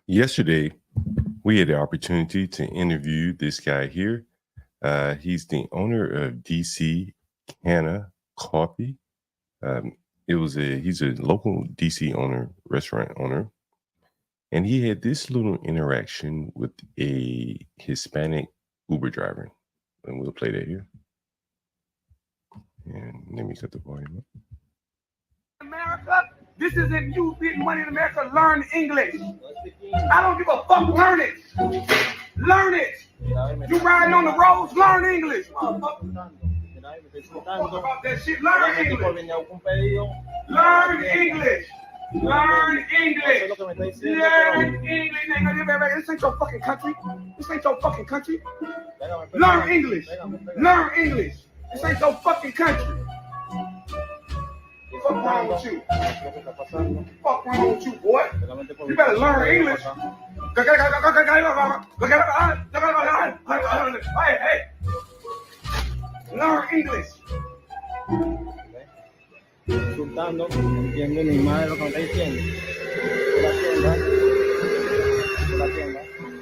Yesterday, we had the opportunity to interview this guy here. He's the owner of DC Canna Coffee. He's a local DC restaurant owner, and he had this little interaction with a Hispanic Uber driver, and we'll play that here. And let me cut the volume up. America, this isn't you getting money in America. Learn English. I don't give a fuck. Learn it. Learn it. You riding on the roads, learn English. Talk about that shit. Learn English. Learn English. Learn English. Learn English. This ain't your fucking country. This ain't your fucking country. Learn English. Learn English. This ain't your fucking country. What's wrong with you? What's wrong with you, boy? You better learn English. Hey. Learn English. Insultando, no entiende ni madre lo que me está diciendo.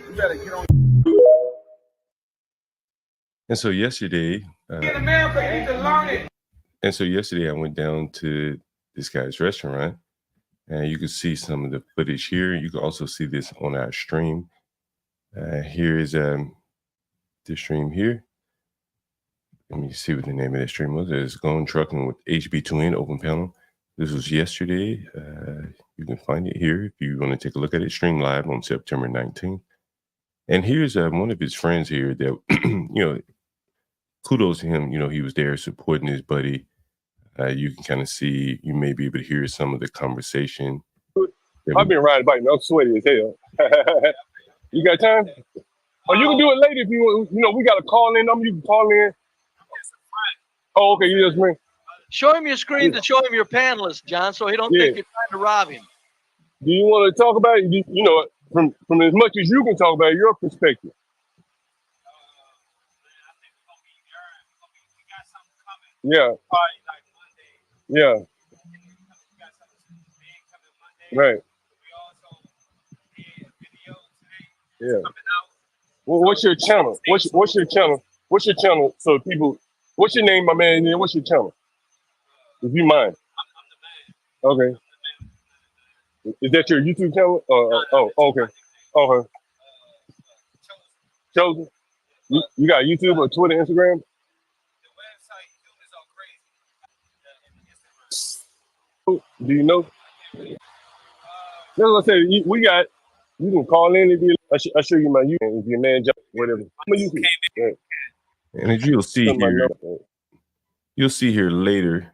You better get on. And so yesterday, In America, you need to learn it. And so yesterday I went down to this guy's restaurant, and you can see some of the footage here. You can also see this on our stream. Here is the stream here. Let me see what the name of that stream was. It's Going Trucking with HB2N Open Panel. This was yesterday. You can find it here if you want to take a look at it. Stream live on September 19th. And here's one of his friends here that, kudos to him. He was there supporting his buddy. You can kind of see, you may be able to hear some of the conversation. I've been riding a bike, man. I'm sweaty as hell. You got time? Or you can do it later if you want. We got a call in number. You can call in. Oh, okay. Yes, man. Show him your screen to show him your panelist, John, so he don't think you're trying to rob him. Do you want to talk about it? From as much as you can talk about your perspective. Yeah. Yeah. Right. Yeah. Well, what's your channel? What's your channel? What's your channel? So people, what's your name, my man? What's your channel? If you mind. Okay. Is that your YouTube channel? Oh, okay. Okay. Chosen. You got YouTube or Twitter, Instagram? Do you know? That's what I said. You can call in if you. I'll show you my YouTube. If your man, whatever. And as you'll see here later,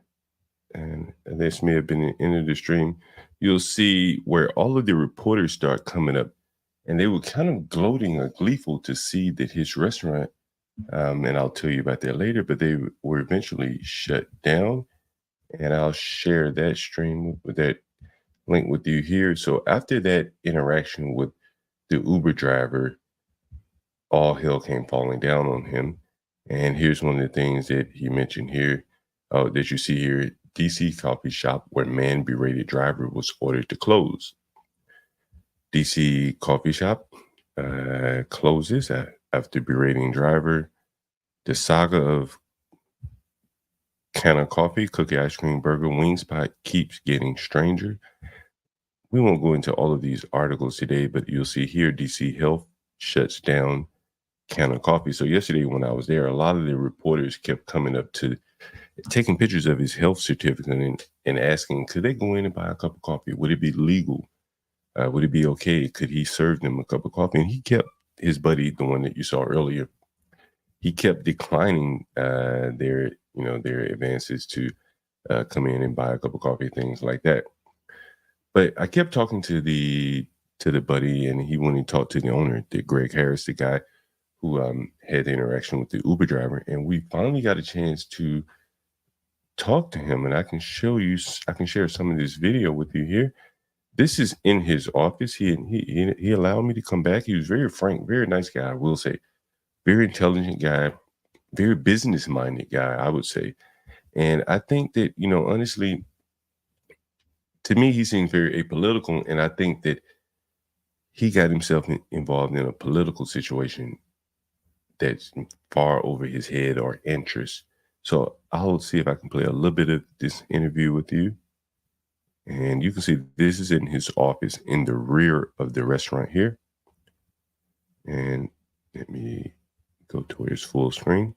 and this may have been the end of the stream, you'll see where all of the reporters start coming up, and they were kind of gloating or gleeful to see that his restaurant, and I'll tell you about that later, but they were eventually shut down. And I'll share that stream with that link with you here. So after that interaction with the Uber driver, all hell came falling down on him. And here's one of the things that he mentioned here, that you see here, DC coffee shop where man berated driver was ordered to close. DC coffee shop closes after berating driver. The saga of Canna Coffee, cookie, ice cream, burger, wing spot keeps getting stranger. We won't go into all of these articles today, but you'll see here DC Health shuts down Canna Coffee. So yesterday when I was there, a lot of the reporters kept coming up to taking pictures of his health certificate and asking, could they go in and buy a cup of coffee? Would it be legal? Would it be okay? Could he serve them a cup of coffee? And he kept his buddy, the one that you saw earlier, he kept declining their advances to come in and buy a cup of coffee, things like that. But I kept talking to the buddy, and he went and talked to the owner, Greg Harris, the guy who had the interaction with the Uber driver, and we finally got a chance to talk to him. And I can share some of this video with you here. This is in his office. He allowed me to come back. He was very frank, very nice guy, I will say. Very intelligent guy, very business-minded guy, I would say. And I think that, honestly, to me, he seems very apolitical, and I think that he got himself involved in a political situation that's far over his head or interest. So I'll see if I can play a little bit of this interview with you. And you can see this is in his office in the rear of the restaurant here. And let me go to his full screen.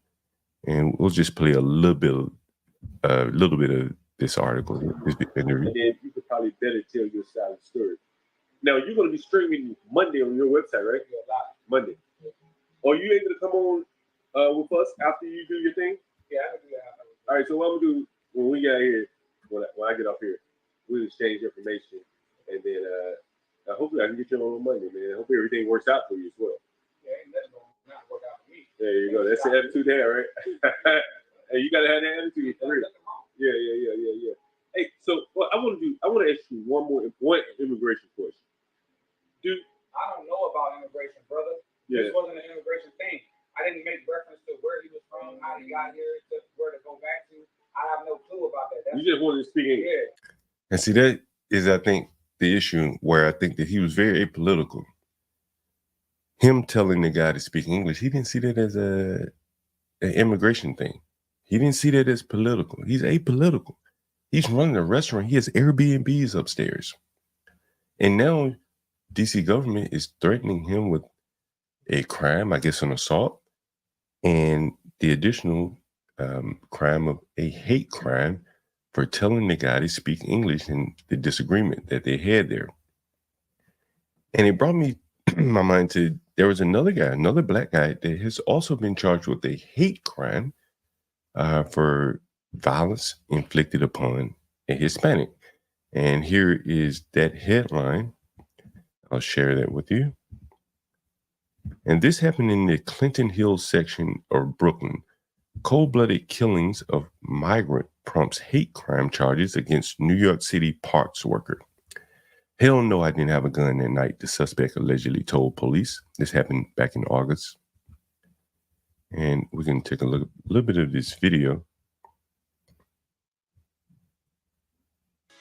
And we'll just play a little bit of this article, this interview. And then you could probably better tell your side of the story. Now, you're going to be streaming Monday on your website, right? Yeah, live. Monday. Are you able to come on with us after you do your thing? Yeah, I can do that. All right, so what I'm going to do when we get here, when I get up here, we'll exchange information. And then hopefully I can get you on Monday, man. Hopefully everything works out for you as well. Yeah, ain't nothing going to not work out for me. There you go. That's the attitude there, right? Hey, you got to have that attitude. Yeah. Hey, so what I want to ask you one immigration question. Dude, I don't know about immigration, brother. Yeah. This wasn't an immigration thing. I didn't make reference to where he was from, how he got here, to where to go back to. I have no clue about that. You just wanted to speak English. Yeah. And see, that is, I think, the issue where I think that he was very apolitical. Him telling the guy to speak English, he didn't see that as an immigration thing. He didn't see that as political. He's apolitical. He's running a restaurant. He has Airbnbs upstairs. And now DC government is threatening him with a crime, I guess an assault, and the additional crime of a hate crime for telling the guy to speak English in the disagreement that they had there. And it brought me my mind to, there was another guy, another black guy that has also been charged with a hate crime for violence inflicted upon a Hispanic. And here is that headline. I'll share that with you. And this happened in the Clinton Hills section of Brooklyn. Cold-blooded killings of migrant prompts hate crime charges against New York City parks worker. Hell no, I didn't have a gun that night, the suspect allegedly told police. This happened back in August. And we can take a little bit of this video.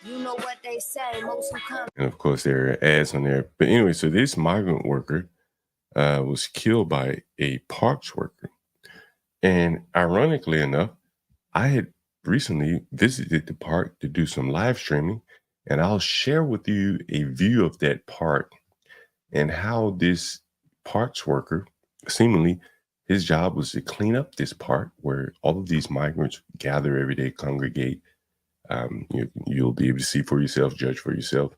You know what they say, most who come. And of course, there are ads on there. But anyway, so this migrant worker was killed by a parks worker. And ironically enough, I had recently visited the park to do some live streaming, and I'll share with you a view of that park and how this parks worker, seemingly his job was to clean up this park where all of these migrants gather every day, congregate. You'll be able to see for yourself, judge for yourself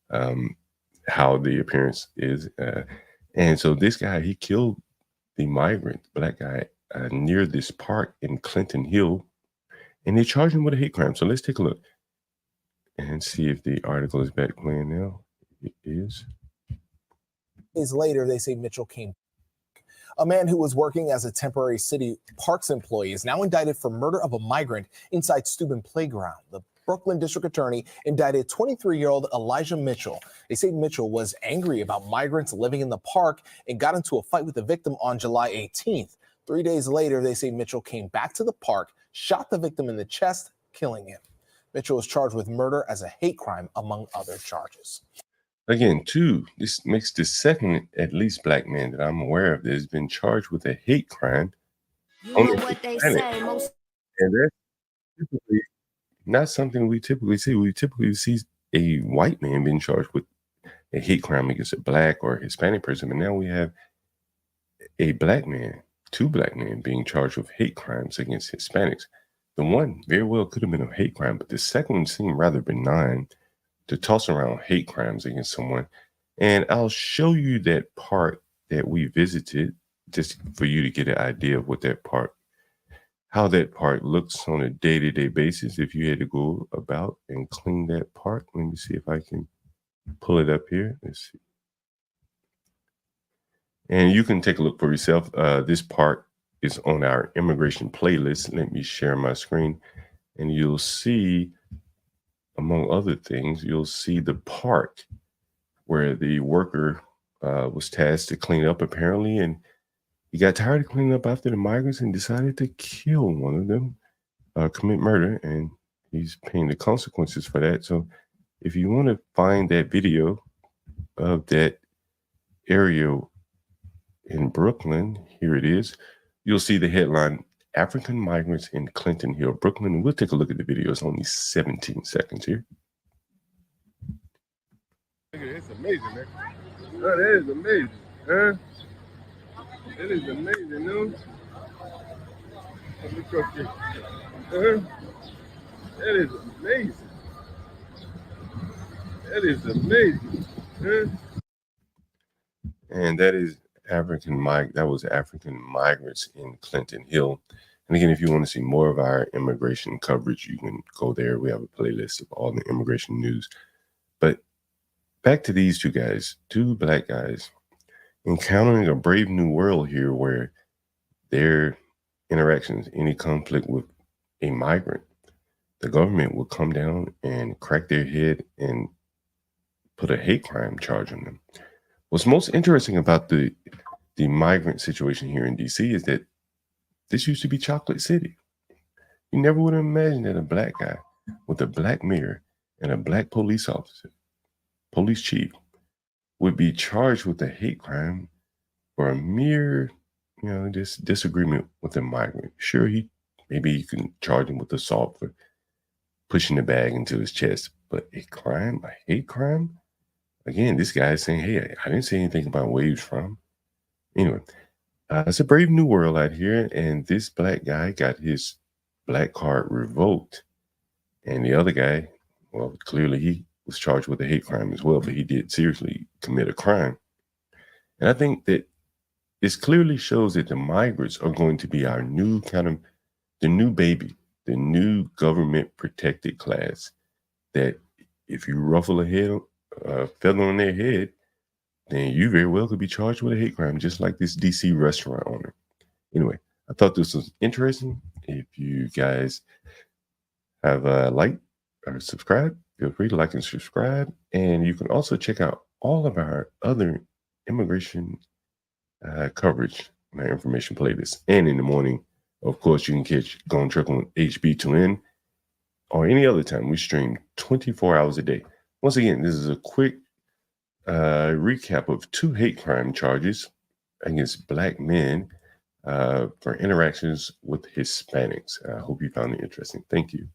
how the appearance is. And so this guy, he killed the migrant, black guy, near this park in Clinton Hill, and they charged him with a hate crime. So let's take a look and see if the article is back playing now. It is. Days later, they say Mitchell came. A man who was working as a temporary city parks employee is now indicted for murder of a migrant inside Steuben Playground. The Brooklyn district attorney indicted 23-year-old Elijah Mitchell. They say Mitchell was angry about migrants living in the park and got into a fight with the victim on July 18th. 3 days later, they say Mitchell came back to the park, shot the victim in the chest, killing him. Mitchell was charged with murder as a hate crime, among other charges. Again, this makes the second, at least, black man that I'm aware of that has been charged with a hate crime. You know what they say, most. And that's typically not something we typically see. We typically see a white man being charged with a hate crime against a black or Hispanic person, but now we have a black man, two black men being charged with hate crimes against Hispanics. The one very well could have been a hate crime, but the second one seemed rather benign to toss around hate crimes against someone. And I'll show you that part that we visited just for you to get an idea of what that part, how that part looks on a day-to-day basis if you had to go about and clean that part. Let me see if I can pull it up here. Let's see. And you can take a look for yourself. This part is on our immigration playlist. Let me share my screen and you'll see, among other things, you'll see the park where the worker was tasked to clean up apparently, and he got tired of cleaning up after the migrants and decided to kill one of them, commit murder, and he's paying the consequences for that. So if you want to find that video of that area in Brooklyn, here it is. You'll see the headline, African Migrants in Clinton Hill, Brooklyn. We'll take a look at the video. It's only 17 seconds here. It's amazing, man. Oh, that is amazing, huh? That is amazing, no? Let me cross this. That is amazing. That is amazing, huh? And that is that was African migrants in Clinton Hill. And again, if you want to see more of our immigration coverage, you can go there. We have a playlist of all the immigration news. But back to these two guys, two black guys, encountering a brave new world here where their interactions, any conflict with a migrant, the government will come down and crack their head and put a hate crime charge on them. What's most interesting about the migrant situation here in DC is that this used to be Chocolate City. You never would have imagined that a black guy with a black mayor and a black police officer, police chief, would be charged with a hate crime for a mere, disagreement with a migrant. Sure, maybe you can charge him with assault for pushing the bag into his chest, but a hate crime? Again, this guy is saying, hey, I didn't say anything about where he was from. Anyway, it's a brave new world out here, and this black guy got his black card revoked, and the other guy, well, clearly he was charged with a hate crime as well, but he did seriously commit a crime. And I think that this clearly shows that the migrants are going to be our new the new baby, the new government protected class, that if you ruffle a feather on their head, then you very well could be charged with a hate crime, just like this DC restaurant owner. Anyway, I thought this was interesting. If you guys have liked or subscribed, feel free to like and subscribe. And you can also check out all of our other immigration coverage on our information playlist. And in the morning, of course, you can catch Gone Truck on HB2N or any other time. We stream 24 hours a day. Once again, this is a quick recap of 2 hate crime charges against black men for interactions with Hispanics. I hope you found it interesting. Thank you.